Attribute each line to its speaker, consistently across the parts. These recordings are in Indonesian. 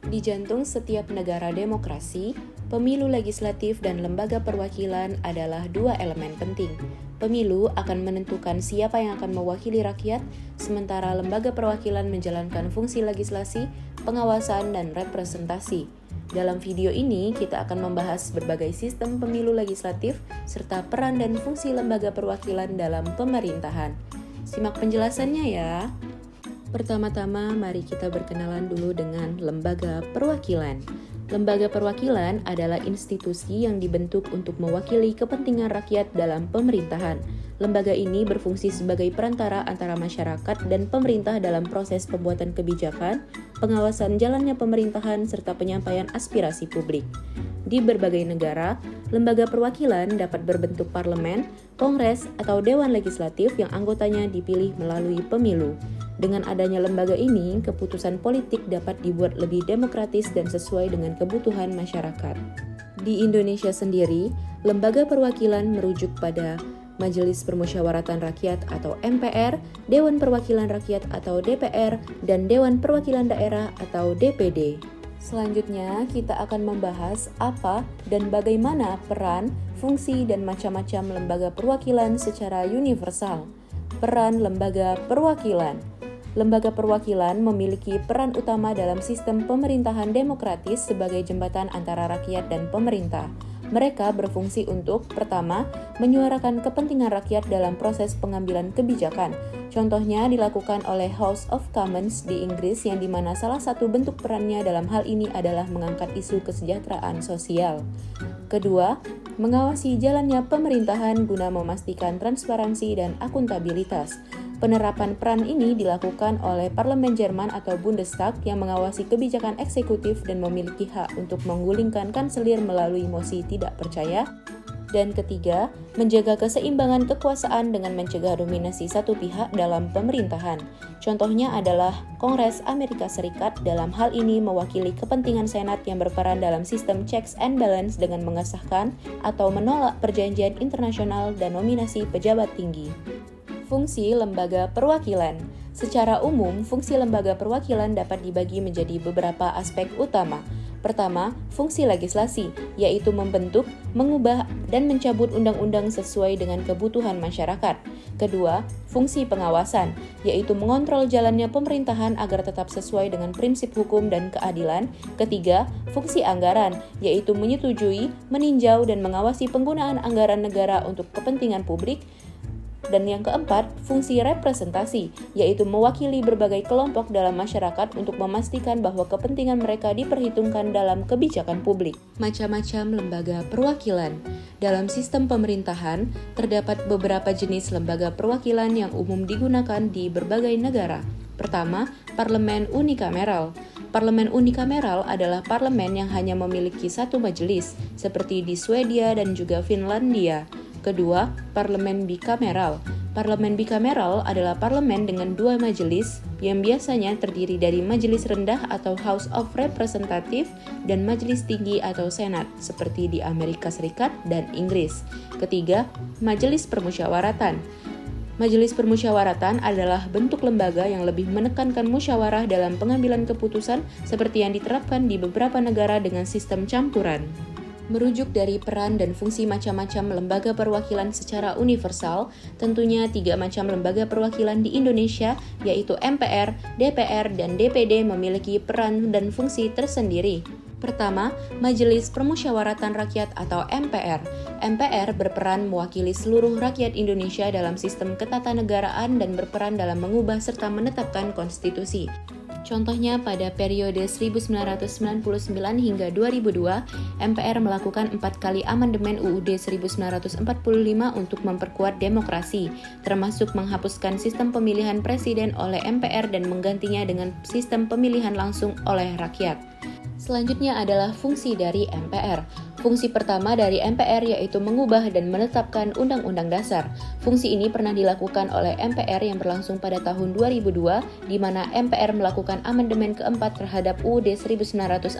Speaker 1: Di jantung setiap negara demokrasi, pemilu legislatif dan lembaga perwakilan adalah dua elemen penting. Pemilu akan menentukan siapa yang akan mewakili rakyat, sementara lembaga perwakilan menjalankan fungsi legislasi, pengawasan, dan representasi. Dalam video ini, kita akan membahas berbagai sistem pemilu legislatif serta peran dan fungsi lembaga perwakilan dalam pemerintahan. Simak penjelasannya ya. Pertama-tama, mari kita berkenalan dulu dengan lembaga perwakilan. Lembaga perwakilan adalah institusi yang dibentuk untuk mewakili kepentingan rakyat dalam pemerintahan. Lembaga ini berfungsi sebagai perantara antara masyarakat dan pemerintah dalam proses pembuatan kebijakan, pengawasan jalannya pemerintahan, serta penyampaian aspirasi publik. Di berbagai negara, lembaga perwakilan dapat berbentuk parlemen, kongres, atau dewan legislatif yang anggotanya dipilih melalui pemilu. Dengan adanya lembaga ini, keputusan politik dapat dibuat lebih demokratis dan sesuai dengan kebutuhan masyarakat. Di Indonesia sendiri, lembaga perwakilan merujuk pada Majelis Permusyawaratan Rakyat atau MPR, Dewan Perwakilan Rakyat atau DPR, dan Dewan Perwakilan Daerah atau DPD. Selanjutnya, kita akan membahas apa dan bagaimana peran, fungsi, dan macam-macam lembaga perwakilan secara universal. Peran lembaga perwakilan. Lembaga perwakilan memiliki peran utama dalam sistem pemerintahan demokratis sebagai jembatan antara rakyat dan pemerintah. Mereka berfungsi untuk, pertama, menyuarakan kepentingan rakyat dalam proses pengambilan kebijakan. Contohnya dilakukan oleh House of Commons di Inggris yang dimana salah satu bentuk perannya dalam hal ini adalah mengangkat isu kesejahteraan sosial. Kedua, mengawasi jalannya pemerintahan guna memastikan transparansi dan akuntabilitas. Penerapan peran ini dilakukan oleh Parlemen Jerman atau Bundestag yang mengawasi kebijakan eksekutif dan memiliki hak untuk menggulingkan kanselir melalui mosi tidak percaya. Dan ketiga, menjaga keseimbangan kekuasaan dengan mencegah dominasi satu pihak dalam pemerintahan. Contohnya adalah Kongres Amerika Serikat dalam hal ini mewakili kepentingan Senat yang berperan dalam sistem checks and balance dengan mengesahkan atau menolak perjanjian internasional dan nominasi pejabat tinggi. Fungsi lembaga perwakilan. Secara umum, fungsi lembaga perwakilan dapat dibagi menjadi beberapa aspek utama. Pertama, fungsi legislasi, yaitu membentuk, mengubah, dan mencabut undang-undang sesuai dengan kebutuhan masyarakat. Kedua, fungsi pengawasan, yaitu mengontrol jalannya pemerintahan agar tetap sesuai dengan prinsip hukum dan keadilan. Ketiga, fungsi anggaran, yaitu menyetujui, meninjau, dan mengawasi penggunaan anggaran negara untuk kepentingan publik. Dan yang keempat, fungsi representasi, yaitu mewakili berbagai kelompok dalam masyarakat untuk memastikan bahwa kepentingan mereka diperhitungkan dalam kebijakan publik. Macam-macam lembaga perwakilan. Dalam sistem pemerintahan, terdapat beberapa jenis lembaga perwakilan yang umum digunakan di berbagai negara. Pertama, parlemen unikameral. Parlemen unikameral adalah parlemen yang hanya memiliki satu majelis, seperti di Swedia dan juga Finlandia. Kedua, parlemen bikameral. Parlemen bikameral adalah parlemen dengan dua majelis yang biasanya terdiri dari majelis rendah atau House of Representatives dan majelis tinggi atau Senat, seperti di Amerika Serikat dan Inggris. Ketiga, majelis permusyawaratan. Majelis permusyawaratan adalah bentuk lembaga yang lebih menekankan musyawarah dalam pengambilan keputusan seperti yang diterapkan di beberapa negara dengan sistem campuran. Merujuk dari peran dan fungsi macam-macam lembaga perwakilan secara universal, tentunya 3 macam lembaga perwakilan di Indonesia, yaitu MPR, DPR, dan DPD memiliki peran dan fungsi tersendiri. Pertama, Majelis Permusyawaratan Rakyat atau MPR. MPR berperan mewakili seluruh rakyat Indonesia dalam sistem ketatanegaraan dan berperan dalam mengubah serta menetapkan konstitusi. Contohnya pada periode 1999 hingga 2002, MPR melakukan 4 kali amandemen UUD 1945 untuk memperkuat demokrasi, termasuk menghapuskan sistem pemilihan presiden oleh MPR dan menggantinya dengan sistem pemilihan langsung oleh rakyat. Selanjutnya adalah fungsi dari MPR. Fungsi pertama dari MPR yaitu mengubah dan menetapkan Undang-Undang Dasar. Fungsi ini pernah dilakukan oleh MPR yang berlangsung pada tahun 2002, di mana MPR melakukan amandemen keempat terhadap UUD 1945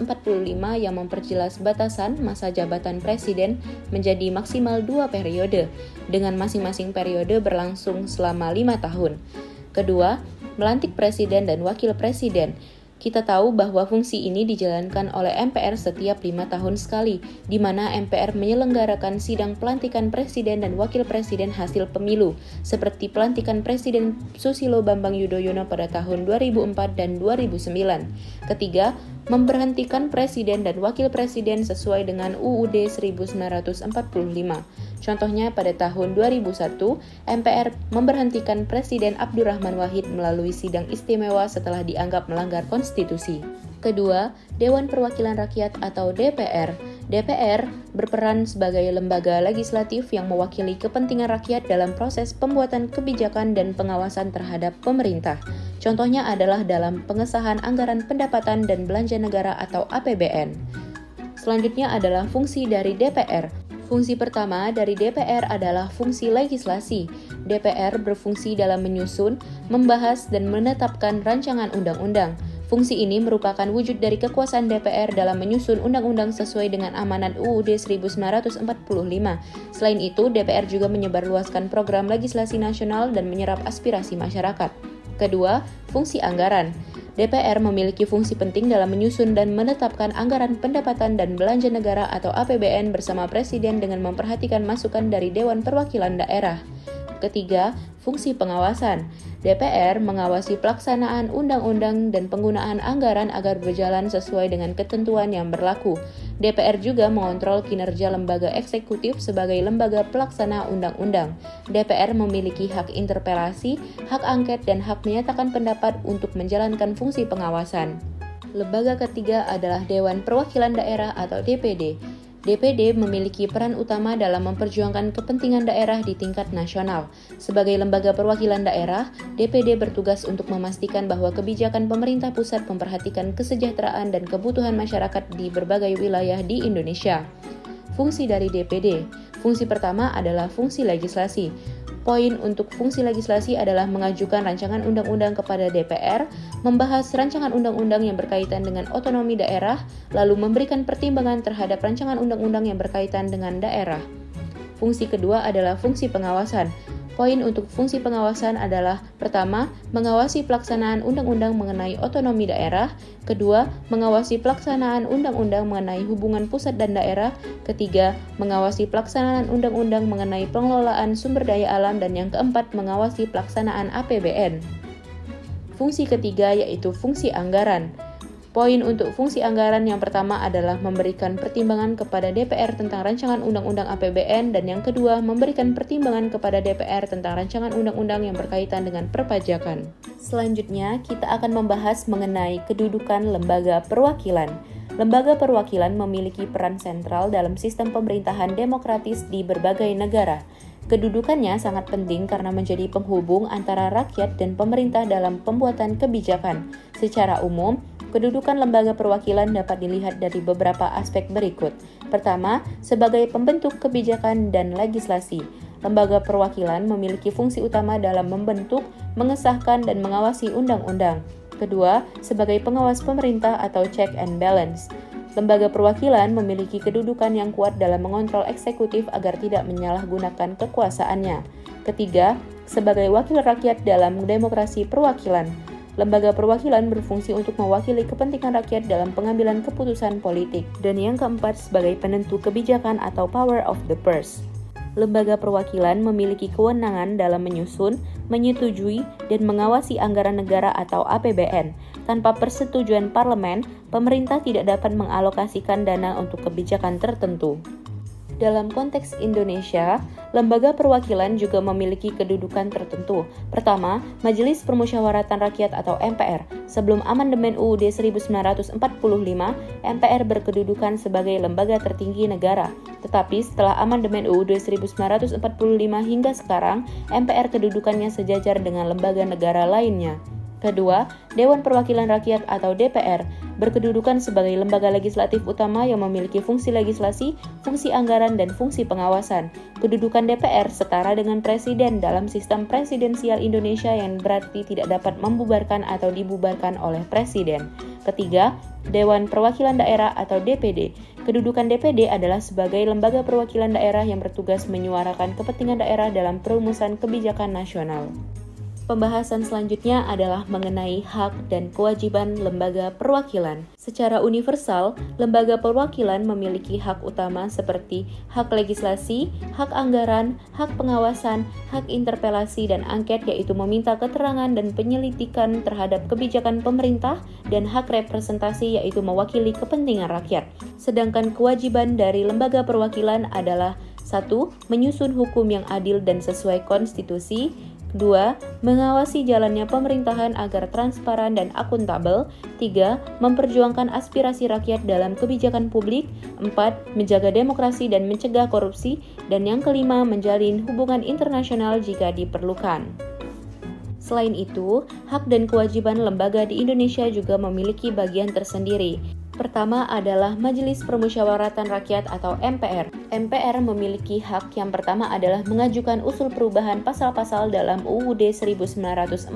Speaker 1: yang memperjelas batasan masa jabatan presiden menjadi maksimal 2 periode, dengan masing-masing periode berlangsung selama 5 tahun. Kedua, melantik presiden dan wakil presiden. Kita tahu bahwa fungsi ini dijalankan oleh MPR setiap 5 tahun sekali, di mana MPR menyelenggarakan sidang pelantikan presiden dan wakil presiden hasil pemilu, seperti pelantikan Presiden Susilo Bambang Yudhoyono pada tahun 2004 dan 2009. Ketiga, memberhentikan presiden dan wakil presiden sesuai dengan UUD 1945. Contohnya pada tahun 2001, MPR memberhentikan Presiden Abdurrahman Wahid melalui sidang istimewa setelah dianggap melanggar konstitusi. Kedua, Dewan Perwakilan Rakyat atau DPR. DPR berperan sebagai lembaga legislatif yang mewakili kepentingan rakyat dalam proses pembuatan kebijakan dan pengawasan terhadap pemerintah. Contohnya adalah dalam pengesahan anggaran pendapatan dan belanja negara atau APBN. Selanjutnya adalah fungsi dari DPR. Fungsi pertama dari DPR adalah fungsi legislasi. DPR berfungsi dalam menyusun, membahas, dan menetapkan rancangan undang-undang. Fungsi ini merupakan wujud dari kekuasaan DPR dalam menyusun undang-undang sesuai dengan amanat UUD 1945. Selain itu, DPR juga menyebarluaskan program legislasi nasional dan menyerap aspirasi masyarakat. Kedua, fungsi anggaran. DPR memiliki fungsi penting dalam menyusun dan menetapkan anggaran pendapatan dan belanja negara atau APBN bersama Presiden dengan memperhatikan masukan dari Dewan Perwakilan Daerah. Ketiga, fungsi pengawasan. DPR mengawasi pelaksanaan undang-undang dan penggunaan anggaran agar berjalan sesuai dengan ketentuan yang berlaku. DPR juga mengontrol kinerja lembaga eksekutif sebagai lembaga pelaksana undang-undang. DPR memiliki hak interpelasi, hak angket, dan hak menyatakan pendapat untuk menjalankan fungsi pengawasan. Lembaga ketiga adalah Dewan Perwakilan Daerah atau DPD. DPD memiliki peran utama dalam memperjuangkan kepentingan daerah di tingkat nasional. Sebagai lembaga perwakilan daerah, DPD bertugas untuk memastikan bahwa kebijakan pemerintah pusat memperhatikan kesejahteraan dan kebutuhan masyarakat di berbagai wilayah di Indonesia. Fungsi dari DPD. Fungsi pertama adalah fungsi legislasi. Poin untuk fungsi legislasi adalah mengajukan rancangan undang-undang kepada DPR, membahas rancangan undang-undang yang berkaitan dengan otonomi daerah, lalu memberikan pertimbangan terhadap rancangan undang-undang yang berkaitan dengan daerah. Fungsi kedua adalah fungsi pengawasan. Poin untuk fungsi pengawasan adalah: pertama, mengawasi pelaksanaan undang-undang mengenai otonomi daerah; kedua, mengawasi pelaksanaan undang-undang mengenai hubungan pusat dan daerah; ketiga, mengawasi pelaksanaan undang-undang mengenai pengelolaan sumber daya alam; dan yang keempat, mengawasi pelaksanaan APBN. Fungsi ketiga yaitu fungsi anggaran. Poin untuk fungsi anggaran yang pertama adalah memberikan pertimbangan kepada DPR tentang rancangan undang-undang APBN, dan yang kedua memberikan pertimbangan kepada DPR tentang rancangan undang-undang yang berkaitan dengan perpajakan. Selanjutnya, kita akan membahas mengenai kedudukan lembaga perwakilan. Lembaga perwakilan memiliki peran sentral dalam sistem pemerintahan demokratis di berbagai negara. Kedudukannya sangat penting karena menjadi penghubung antara rakyat dan pemerintah dalam pembuatan kebijakan. Secara umum, kedudukan lembaga perwakilan dapat dilihat dari beberapa aspek berikut. Pertama, sebagai pembentuk kebijakan dan legislasi. Lembaga perwakilan memiliki fungsi utama dalam membentuk, mengesahkan, dan mengawasi undang-undang. Kedua, sebagai pengawas pemerintah atau check and balance. Lembaga perwakilan memiliki kedudukan yang kuat dalam mengontrol eksekutif agar tidak menyalahgunakan kekuasaannya. Ketiga, sebagai wakil rakyat dalam demokrasi perwakilan. Lembaga perwakilan berfungsi untuk mewakili kepentingan rakyat dalam pengambilan keputusan politik. Dan yang keempat, sebagai penentu kebijakan atau power of the purse. Lembaga perwakilan memiliki kewenangan dalam menyusun, menyetujui, dan mengawasi anggaran negara atau APBN. Tanpa persetujuan parlemen, pemerintah tidak dapat mengalokasikan dana untuk kebijakan tertentu. Dalam konteks Indonesia, lembaga perwakilan juga memiliki kedudukan tertentu. Pertama, Majelis Permusyawaratan Rakyat atau MPR. Sebelum amandemen UUD 1945, MPR berkedudukan sebagai lembaga tertinggi negara. Tetapi setelah amandemen UUD 1945 hingga sekarang, MPR kedudukannya sejajar dengan lembaga negara lainnya. Kedua, Dewan Perwakilan Rakyat atau DPR berkedudukan sebagai lembaga legislatif utama yang memiliki fungsi legislasi, fungsi anggaran, dan fungsi pengawasan. Kedudukan DPR setara dengan Presiden dalam sistem presidensial Indonesia yang berarti tidak dapat membubarkan atau dibubarkan oleh Presiden. Ketiga, Dewan Perwakilan Daerah atau DPD. Kedudukan DPD adalah sebagai lembaga perwakilan daerah yang bertugas menyuarakan kepentingan daerah dalam perumusan kebijakan nasional. Pembahasan selanjutnya adalah mengenai hak dan kewajiban lembaga perwakilan. Secara universal, lembaga perwakilan memiliki hak utama seperti hak legislasi, hak anggaran, hak pengawasan, hak interpelasi dan angket, yaitu meminta keterangan dan penyelidikan terhadap kebijakan pemerintah, dan hak representasi, yaitu mewakili kepentingan rakyat. Sedangkan kewajiban dari lembaga perwakilan adalah 1. Menyusun hukum yang adil dan sesuai konstitusi. 2. Mengawasi jalannya pemerintahan agar transparan dan akuntabel. 3. Memperjuangkan aspirasi rakyat dalam kebijakan publik. 4. Menjaga demokrasi dan mencegah korupsi. Dan yang kelima, menjalin hubungan internasional jika diperlukan. Selain itu, hak dan kewajiban lembaga di Indonesia juga memiliki bagian tersendiri. Pertama adalah Majelis Permusyawaratan Rakyat atau MPR. MPR memiliki hak yang pertama adalah mengajukan usul perubahan pasal-pasal dalam UUD 1945.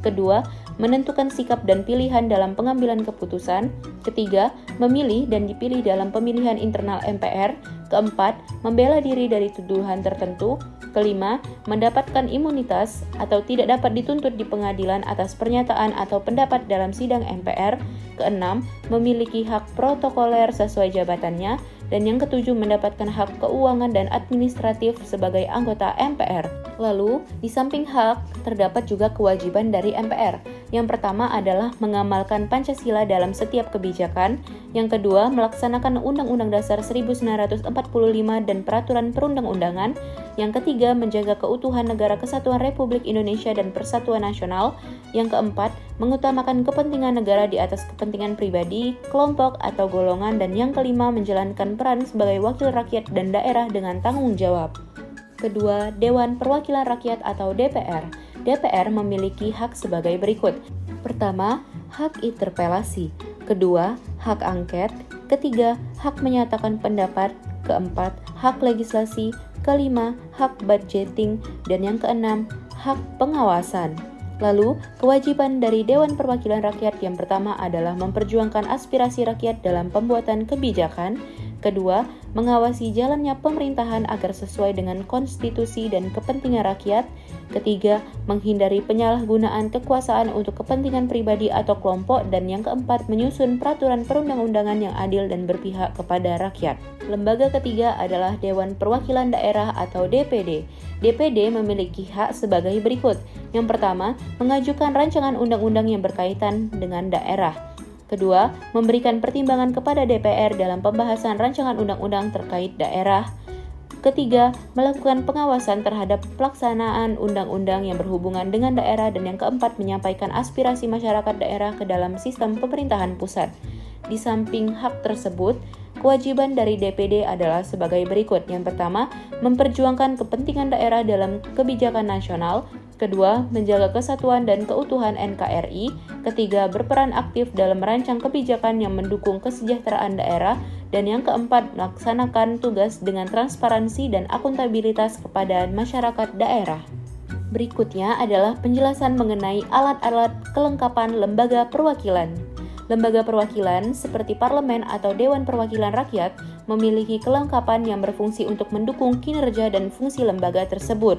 Speaker 1: Kedua, menentukan sikap dan pilihan dalam pengambilan keputusan. Ketiga, memilih dan dipilih dalam pemilihan internal MPR. Keempat, membela diri dari tuduhan tertentu. Kelima, mendapatkan imunitas atau tidak dapat dituntut di pengadilan atas pernyataan atau pendapat dalam sidang MPR. Keenam, memiliki hak protokoler sesuai jabatannya. Dan yang ketujuh, mendapatkan hak keuangan dan administratif sebagai anggota MPR. Lalu, di samping hak, terdapat juga kewajiban dari MPR. Yang pertama adalah mengamalkan Pancasila dalam setiap kebijakan. Yang kedua, melaksanakan Undang-Undang Dasar 1945 dan peraturan perundang-undangan. Yang ketiga, menjaga keutuhan Negara Kesatuan Republik Indonesia dan Persatuan Nasional. Yang keempat, mengutamakan kepentingan negara di atas kepentingan pribadi, kelompok, atau golongan. Dan yang kelima, menjalankan peran sebagai wakil rakyat dan daerah dengan tanggung jawab. Kedua, Dewan Perwakilan Rakyat atau DPR. DPR memiliki hak sebagai berikut. Pertama, hak interpelasi. Kedua, hak angket. Ketiga, hak menyatakan pendapat. Keempat, hak legislasi. Kelima, hak budgeting. Dan yang keenam, hak pengawasan. Lalu, kewajiban dari Dewan Perwakilan Rakyat yang pertama adalah memperjuangkan aspirasi rakyat dalam pembuatan kebijakan. Kedua, mengawasi jalannya pemerintahan agar sesuai dengan konstitusi dan kepentingan rakyat. Ketiga, menghindari penyalahgunaan kekuasaan untuk kepentingan pribadi atau kelompok. Dan yang keempat, menyusun peraturan perundang-undangan yang adil dan berpihak kepada rakyat. Lembaga ketiga adalah Dewan Perwakilan Daerah atau DPD. DPD memiliki hak sebagai berikut. Yang pertama, mengajukan rancangan undang-undang yang berkaitan dengan daerah. Kedua, memberikan pertimbangan kepada DPR dalam pembahasan rancangan undang-undang terkait daerah. Ketiga, melakukan pengawasan terhadap pelaksanaan undang-undang yang berhubungan dengan daerah. Dan yang keempat, menyampaikan aspirasi masyarakat daerah ke dalam sistem pemerintahan pusat. Di samping hak tersebut, kewajiban dari DPD adalah sebagai berikut. Yang pertama, memperjuangkan kepentingan daerah dalam kebijakan nasional. Kedua, menjaga kesatuan dan keutuhan NKRI. Ketiga, berperan aktif dalam merancang kebijakan yang mendukung kesejahteraan daerah. Dan yang keempat, melaksanakan tugas dengan transparansi dan akuntabilitas kepada masyarakat daerah. Berikutnya adalah penjelasan mengenai alat-alat kelengkapan lembaga perwakilan. Lembaga perwakilan seperti parlemen atau Dewan Perwakilan Rakyat memiliki kelengkapan yang berfungsi untuk mendukung kinerja dan fungsi lembaga tersebut,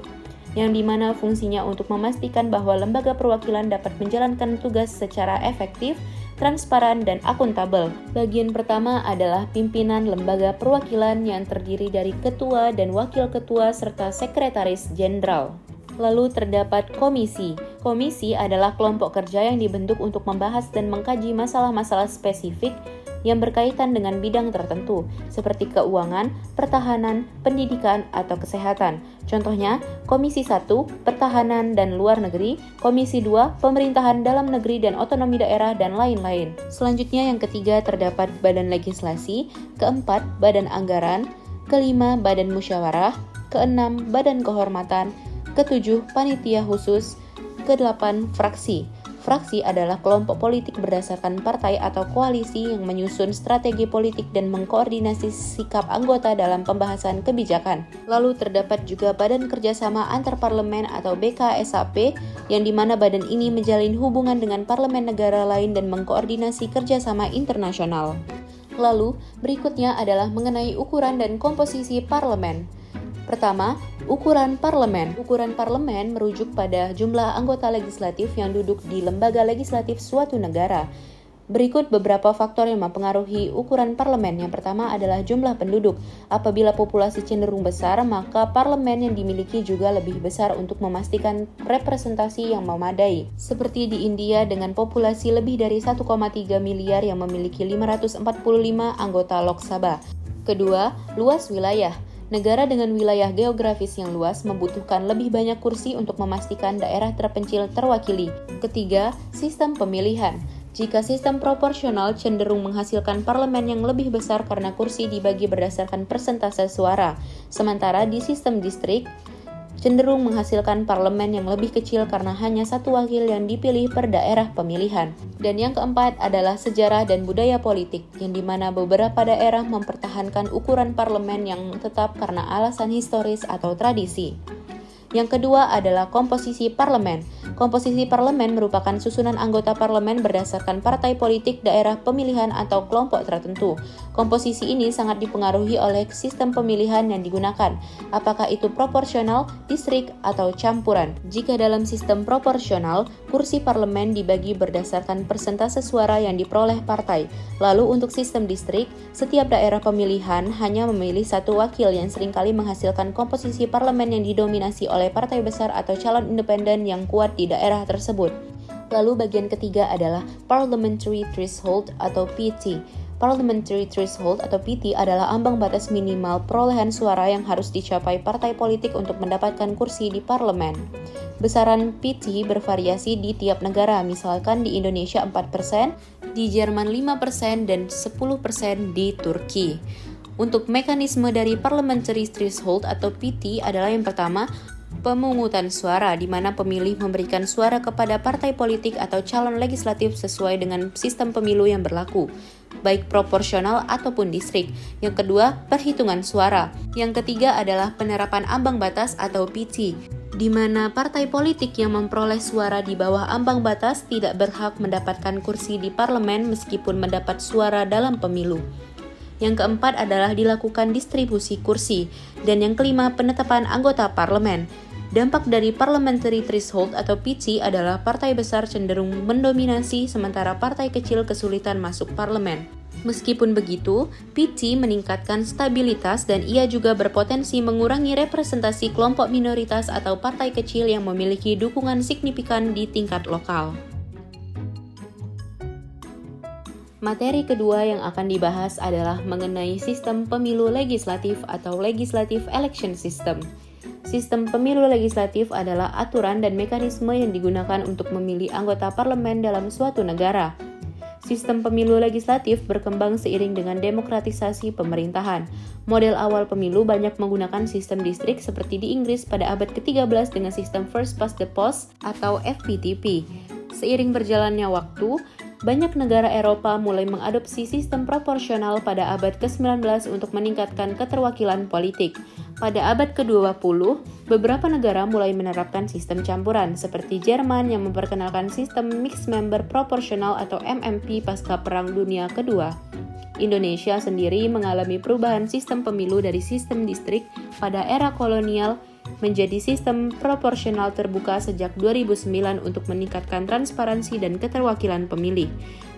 Speaker 1: yang dimana fungsinya untuk memastikan bahwa lembaga perwakilan dapat menjalankan tugas secara efektif, transparan, dan akuntabel. Bagian pertama adalah pimpinan lembaga perwakilan yang terdiri dari ketua dan wakil ketua serta sekretaris jenderal. Lalu terdapat komisi. Komisi adalah kelompok kerja yang dibentuk untuk membahas dan mengkaji masalah-masalah spesifik yang berkaitan dengan bidang tertentu, seperti keuangan, pertahanan, pendidikan, atau kesehatan. Contohnya, Komisi 1, Pertahanan dan Luar Negeri, Komisi 2, Pemerintahan Dalam Negeri dan Otonomi Daerah, dan lain-lain. Selanjutnya yang ketiga terdapat Badan Legislasi, keempat, Badan Anggaran, kelima, Badan Musyawarah, keenam, Badan Kehormatan, ketujuh, Panitia Khusus, kedelapan, Fraksi. Fraksi adalah kelompok politik berdasarkan partai atau koalisi yang menyusun strategi politik dan mengkoordinasi sikap anggota dalam pembahasan kebijakan. Lalu terdapat juga Badan Kerjasama Antar Parlemen atau BKSAP, yang dimana badan ini menjalin hubungan dengan parlemen negara lain dan mengkoordinasi kerjasama internasional. Lalu berikutnya adalah mengenai ukuran dan komposisi parlemen. Pertama, Ukuran parlemen. Ukuran parlemen merujuk pada jumlah anggota legislatif yang duduk di lembaga legislatif suatu negara. Berikut beberapa faktor yang mempengaruhi ukuran parlemen. Yang pertama adalah jumlah penduduk. Apabila populasi cenderung besar, maka parlemen yang dimiliki juga lebih besar untuk memastikan representasi yang memadai. Seperti di India dengan populasi lebih dari 1,3 miliar yang memiliki 545 anggota Lok Sabha. Kedua, luas wilayah. Negara dengan wilayah geografis yang luas membutuhkan lebih banyak kursi untuk memastikan daerah terpencil terwakili. Ketiga, sistem pemilihan. Jika sistem proporsional cenderung menghasilkan parlemen yang lebih besar karena kursi dibagi berdasarkan persentase suara, sementara di sistem distrik cenderung menghasilkan parlemen yang lebih kecil karena hanya satu wakil yang dipilih per daerah pemilihan. Dan yang keempat adalah sejarah dan budaya politik, yang dimana beberapa daerah mempertahankan ukuran parlemen yang tetap karena alasan historis atau tradisi. Yang kedua adalah komposisi parlemen. Komposisi parlemen merupakan susunan anggota parlemen berdasarkan partai politik, daerah pemilihan, atau kelompok tertentu. Komposisi ini sangat dipengaruhi oleh sistem pemilihan yang digunakan, apakah itu proporsional, distrik, atau campuran. Jika dalam sistem proporsional, kursi parlemen dibagi berdasarkan persentase suara yang diperoleh partai. Lalu untuk sistem distrik, setiap daerah pemilihan hanya memilih satu wakil yang seringkali menghasilkan komposisi parlemen yang didominasi oleh partai besar atau calon independen yang kuat di daerah tersebut. Lalu bagian ketiga adalah Parliamentary Threshold atau PT. Parliamentary Threshold atau PT adalah ambang batas minimal perolehan suara yang harus dicapai partai politik untuk mendapatkan kursi di parlemen. Besaran PT bervariasi di tiap negara, misalkan di Indonesia 4%, di Jerman 5%, dan 10% di Turki. Untuk mekanisme dari Parliamentary Threshold atau PT adalah yang pertama, pemungutan suara, di mana pemilih memberikan suara kepada partai politik atau calon legislatif sesuai dengan sistem pemilu yang berlaku, baik proporsional ataupun distrik. Yang kedua, perhitungan suara. Yang ketiga adalah penerapan ambang batas atau PT, di mana partai politik yang memperoleh suara di bawah ambang batas tidak berhak mendapatkan kursi di parlemen meskipun mendapat suara dalam pemilu. Yang keempat adalah dilakukan distribusi kursi. Dan yang kelima, penetapan anggota parlemen. Dampak dari Parliamentary Threshold atau PT adalah partai besar cenderung mendominasi sementara partai kecil kesulitan masuk parlemen. Meskipun begitu, PT meningkatkan stabilitas dan ia juga berpotensi mengurangi representasi kelompok minoritas atau partai kecil yang memiliki dukungan signifikan di tingkat lokal. Materi kedua yang akan dibahas adalah mengenai sistem pemilu legislatif atau Legislative Election System. Sistem pemilu legislatif adalah aturan dan mekanisme yang digunakan untuk memilih anggota parlemen dalam suatu negara. Sistem pemilu legislatif berkembang seiring dengan demokratisasi pemerintahan. Model awal pemilu banyak menggunakan sistem distrik seperti di Inggris pada abad ke-13 dengan sistem First Past the Post atau FPTP. Seiring berjalannya waktu, banyak negara Eropa mulai mengadopsi sistem proporsional pada abad ke-19 untuk meningkatkan keterwakilan politik. Pada abad ke-20, beberapa negara mulai menerapkan sistem campuran, seperti Jerman yang memperkenalkan sistem Mixed Member Proportional atau MMP pasca Perang Dunia Kedua. Indonesia sendiri mengalami perubahan sistem pemilu dari sistem distrik pada era kolonial menjadi sistem proporsional terbuka sejak 2009 untuk meningkatkan transparansi dan keterwakilan pemilih.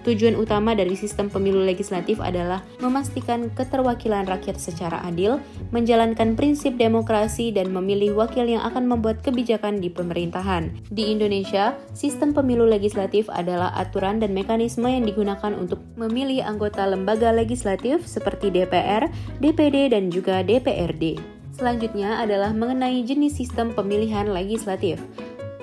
Speaker 1: Tujuan utama dari sistem pemilu legislatif adalah memastikan keterwakilan rakyat secara adil, menjalankan prinsip demokrasi, dan memilih wakil yang akan membuat kebijakan di pemerintahan. Di Indonesia, sistem pemilu legislatif adalah aturan dan mekanisme yang digunakan untuk memilih anggota lembaga legislatif seperti DPR, DPD, dan juga DPRD. Selanjutnya adalah mengenai jenis sistem pemilihan legislatif.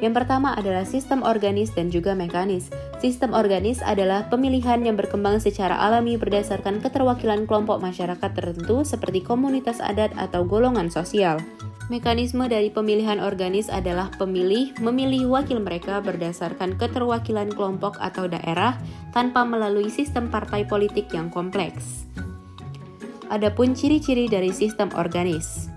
Speaker 1: Yang pertama adalah sistem organis dan juga mekanis. Sistem organis adalah pemilihan yang berkembang secara alami berdasarkan keterwakilan kelompok masyarakat tertentu seperti komunitas adat atau golongan sosial. Mekanisme dari pemilihan organis adalah pemilih memilih wakil mereka berdasarkan keterwakilan kelompok atau daerah tanpa melalui sistem partai politik yang kompleks. Adapun ciri-ciri dari sistem organis.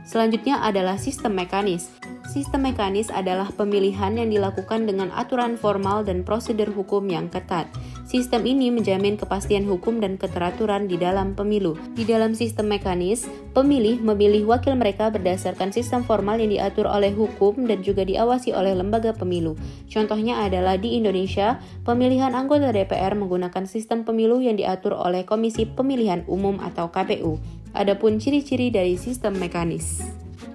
Speaker 1: Selanjutnya adalah sistem mekanis. Sistem mekanis adalah pemilihan yang dilakukan dengan aturan formal dan prosedur hukum yang ketat. Sistem ini menjamin kepastian hukum dan keteraturan di dalam pemilu. Di dalam sistem mekanis, pemilih memilih wakil mereka berdasarkan sistem formal yang diatur oleh hukum dan juga diawasi oleh lembaga pemilu. Contohnya adalah di Indonesia, pemilihan anggota DPR menggunakan sistem pemilu yang diatur oleh Komisi Pemilihan Umum atau KPU. Adapun ciri-ciri dari sistem mekanis.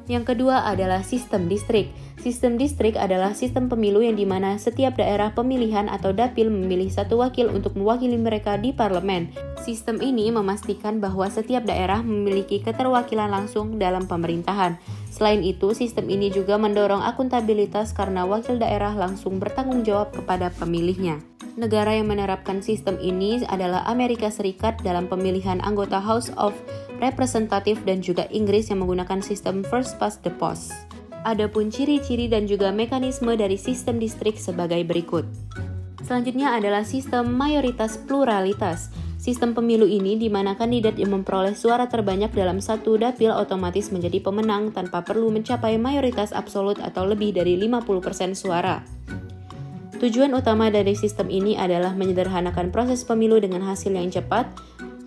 Speaker 1: Yang kedua adalah sistem distrik. Sistem distrik adalah sistem pemilu yang dimana setiap daerah pemilihan atau dapil memilih satu wakil untuk mewakili mereka di parlemen. Sistem ini memastikan bahwa setiap daerah memiliki keterwakilan langsung dalam pemerintahan. Selain itu, sistem ini juga mendorong akuntabilitas karena wakil daerah langsung bertanggung jawab kepada pemilihnya. Negara yang menerapkan sistem ini adalah Amerika Serikat dalam pemilihan anggota House of Representative dan juga Inggris yang menggunakan sistem first past the post. Adapun ciri-ciri dan juga mekanisme dari sistem distrik sebagai berikut. Selanjutnya adalah sistem mayoritas pluralitas. Sistem pemilu ini di mana kandidat yang memperoleh suara terbanyak dalam satu dapil otomatis menjadi pemenang tanpa perlu mencapai mayoritas absolut atau lebih dari 50% suara. Tujuan utama dari sistem ini adalah menyederhanakan proses pemilu dengan hasil yang cepat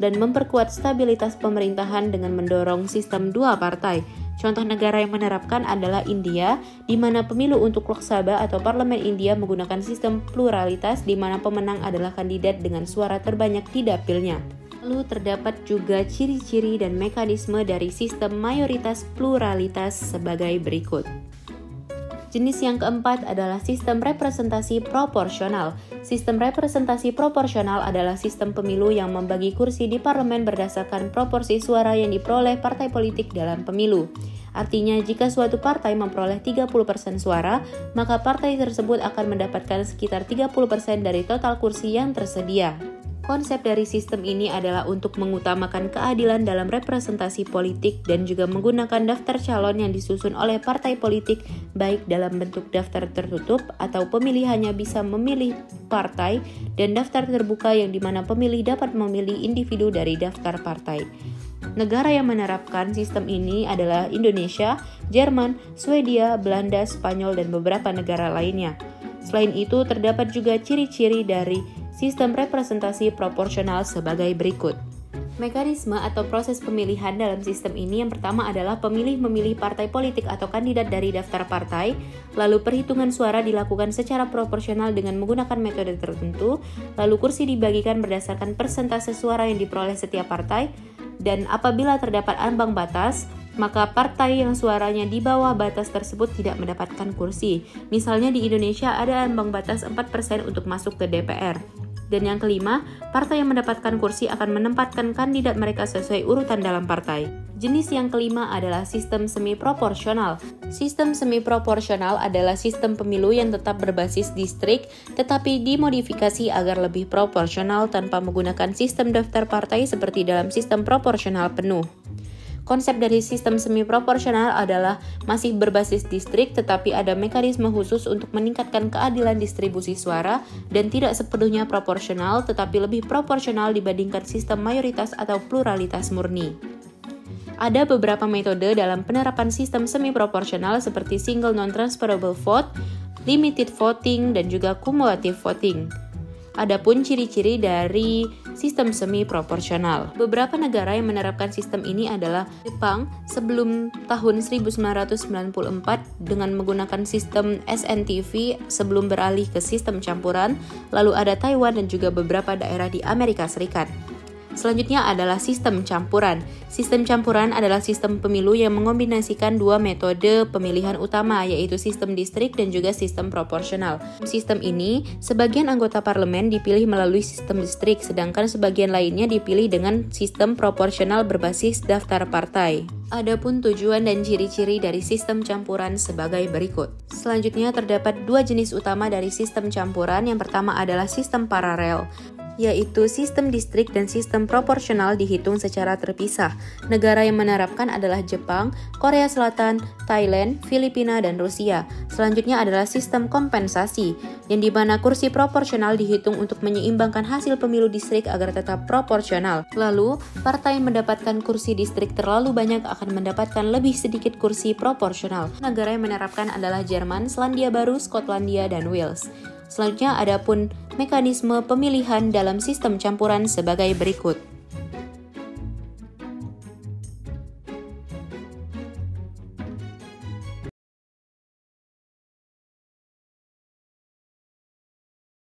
Speaker 1: dan memperkuat stabilitas pemerintahan dengan mendorong sistem dua partai. Contoh negara yang menerapkan adalah India, di mana pemilu untuk Lok Sabha atau Parlemen India menggunakan sistem pluralitas di mana pemenang adalah kandidat dengan suara terbanyak di dapilnya. Lalu terdapat juga ciri-ciri dan mekanisme dari sistem mayoritas pluralitas sebagai berikut. Jenis yang keempat adalah sistem representasi proporsional. Sistem representasi proporsional adalah sistem pemilu yang membagi kursi di parlemen berdasarkan proporsi suara yang diperoleh partai politik dalam pemilu. Artinya, jika suatu partai memperoleh 30% suara, maka partai tersebut akan mendapatkan sekitar 30% dari total kursi yang tersedia. Konsep dari sistem ini adalah untuk mengutamakan keadilan dalam representasi politik dan juga menggunakan daftar calon yang disusun oleh partai politik baik dalam bentuk daftar tertutup atau pemilih hanya bisa memilih partai dan daftar terbuka yang dimana pemilih dapat memilih individu dari daftar partai. Negara yang menerapkan sistem ini adalah Indonesia, Jerman, Swedia, Belanda, Spanyol, dan beberapa negara lainnya. Selain itu, terdapat juga ciri-ciri dari sistem representasi proporsional sebagai berikut. Mekanisme atau proses pemilihan dalam sistem ini yang pertama adalah pemilih memilih partai politik atau kandidat dari daftar partai, lalu perhitungan suara dilakukan secara proporsional dengan menggunakan metode tertentu, lalu kursi dibagikan berdasarkan persentase suara yang diperoleh setiap partai, dan apabila terdapat ambang batas, maka partai yang suaranya di bawah batas tersebut tidak mendapatkan kursi. Misalnya di Indonesia ada ambang batas 4% untuk masuk ke DPR. Dan yang kelima, partai yang mendapatkan kursi akan menempatkan kandidat mereka sesuai urutan dalam partai. Jenis yang kelima adalah sistem semi-proporsional. Sistem semi-proporsional adalah sistem pemilu yang tetap berbasis distrik, tetapi dimodifikasi agar lebih proporsional tanpa menggunakan sistem daftar partai seperti dalam sistem proporsional penuh. Konsep dari sistem semi-proporsional adalah masih berbasis distrik tetapi ada mekanisme khusus untuk meningkatkan keadilan distribusi suara dan tidak sepenuhnya proporsional tetapi lebih proporsional dibandingkan sistem mayoritas atau pluralitas murni. Ada beberapa metode dalam penerapan sistem semi-proporsional seperti single non-transferable vote, limited voting, dan juga cumulative voting. Adapun ciri-ciri dari sistem semi-proporsional. Beberapa negara yang menerapkan sistem ini adalah Jepang sebelum tahun 1994 dengan menggunakan sistem SNTV sebelum beralih ke sistem campuran, lalu ada Taiwan dan juga beberapa daerah di Amerika Serikat. Selanjutnya adalah sistem campuran. Sistem campuran adalah sistem pemilu yang mengombinasikan dua metode pemilihan utama, yaitu sistem distrik dan juga sistem proporsional. Sistem ini, sebagian anggota parlemen dipilih melalui sistem distrik, sedangkan sebagian lainnya dipilih dengan sistem proporsional berbasis daftar partai. Adapun tujuan dan ciri-ciri dari sistem campuran sebagai berikut. Selanjutnya terdapat dua jenis utama dari sistem campuran. Yang pertama adalah sistem paralel, yaitu sistem distrik dan sistem proporsional dihitung secara terpisah. Negara yang menerapkan adalah Jepang, Korea Selatan, Thailand, Filipina, dan Rusia. Selanjutnya adalah sistem kompensasi, yang dimana kursi proporsional dihitung untuk menyeimbangkan hasil pemilu distrik agar tetap proporsional. Lalu, partai yang mendapatkan kursi distrik terlalu banyak akan mendapatkan lebih sedikit kursi proporsional. Negara yang menerapkan adalah Jerman, Selandia Baru, Skotlandia, dan Wales. Selanjutnya adapun Mekanisme pemilihan dalam sistem campuran sebagai berikut.